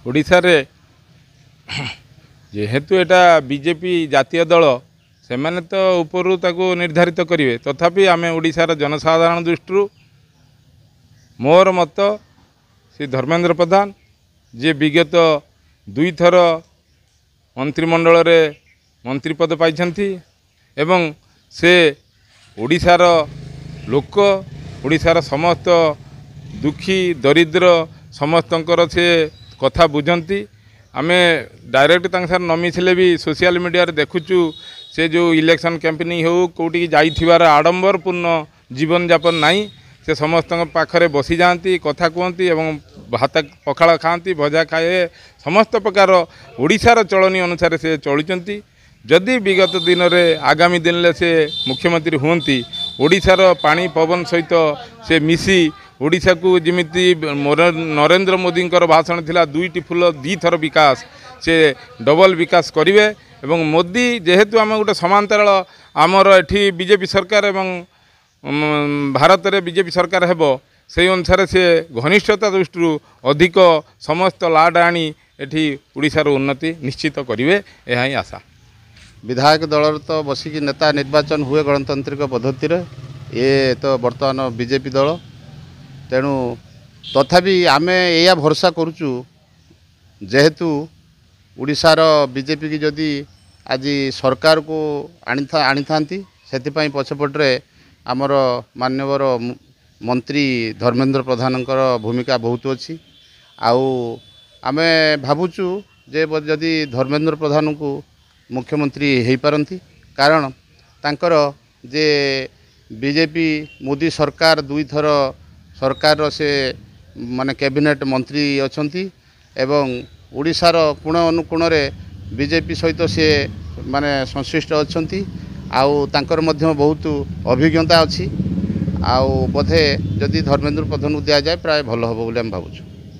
ओडिशा रे जेहेतु एटा बीजेपी जातीय दल से माने तो उपरु ताको निर्धारित करेंगे तथापि आम ओडिशार जनसाधारण दृष्टि मोर मत श्री धर्मेंद्र प्रधान जे विगत 2 थर मंत्रिमंडल रे मंत्री पद पाइछंती एवं से ओडिशार लोक ओडिशार समस्त दुखी दरिद्र समस्तंकर से कथा बुझंती आमे डायरेक्ट तांसार न मिसले भी सोशल मीडिया रे देखुचु से जो इलेक्शन कैंपेनिंग हो कोटी जाइथिबार आडंबरपूर्ण जीवन यापन नहीं से समस्त पाखरे बसी जाती कथा कहती एवं भात पखाड़ खाती भजा खाए समस्त प्रकार ओडिशार चलनी अनुसार से चलुचंती जदि विगत दिन में आगामी दिन में से मुख्यमंत्री हुंती ओडिशार पानी पवन सहित से मिसी ओडिशा को जिमिति नरेंद्र मोदी भाषण थिला 2टी फूल 2 थर विकास से डबल विकास करिवे एवं मोदी जेहेतु आम गोटे समांतराल आमर एठी बीजेपी सरकार एवं भारत रे बीजेपी सरकार हेबो से अनुसार से घनिष्ठता दृष्टि अधिक समस्त लाड आनी एठी ओडिशार उन्नति निश्चित करिवे एहा ही आशा। विधायक दल तो बसिकी नेता निर्वाचन हुए गणतांत्रिक पद्धति ये तो बर्तमान बीजेपी दल तेणु तथापि आमे या भरोसा करुचु जेहेतु ओडिशार बीजेपी की जदि आज सरकार को आनी थांती सेतिपई पछपटरे आमर मान्यवर मंत्री धर्मेंद्र प्रधानकर भूमिका बहुत अच्छी आउ आमे भावुचु जे जदि धर्मेंद्र प्रधान को मुख्यमंत्री हो पारती कारण तांकर जे बीजेपी मोदी सरकार 2 थर सरकार से माने कैबिनेट मंत्री अछंती एवं ओडिशार कोण अनुकोण रे बीजेपी सहित से माने संश्लिष्ट अछंती आउ तांकर मध्य बहुत अभिज्ञता अच्छी आउ बोधे जदि धर्मेंद्र प्रधान को दिया जाए प्राय भल हम बोली हम भावुँ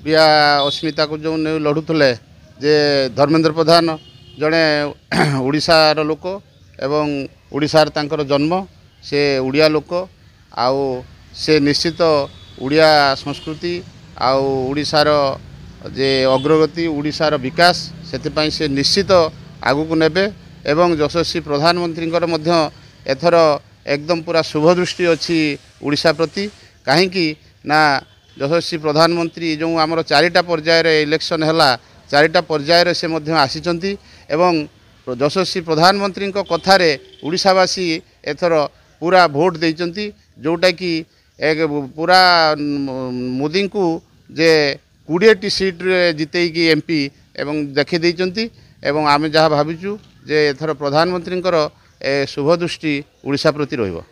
प्रिया अस्मिता को जो लड़ुले जे धर्मेंद्र प्रधान जड़े ओडिशार लोक एवं ओडिशार तांकर जन्म से उड़िया लोक आउ से निश्चित उड़िया संस्कृति आउ ओडिशार जे अग्रगति ओडिशार विकास सेतिपई से निश्चित आगु को नेबे एवं यशस्वी प्रधानमंत्री एथर एकदम पूरा शुभ दृष्टि अच्छी ओडिशा प्रति कहीं ना यशस्वी प्रधानमंत्री जो आमर 4टा पर्यायर इलेक्शन है 4टा पर्यायर से आसीचंती एवं यशस्वी प्रधानमंत्री कथार ओडिशावासी एथर पूरा भोट देइचंती जोटा कि एक पूरा मोदी को जे 20टी सीट जितेकी एमपी एवं देखी देइचंती एवं आमे जहाँ भाविचु जे एथर प्रधानमंत्री शुभ दृष्टि ओडिशा प्रति रहिबो।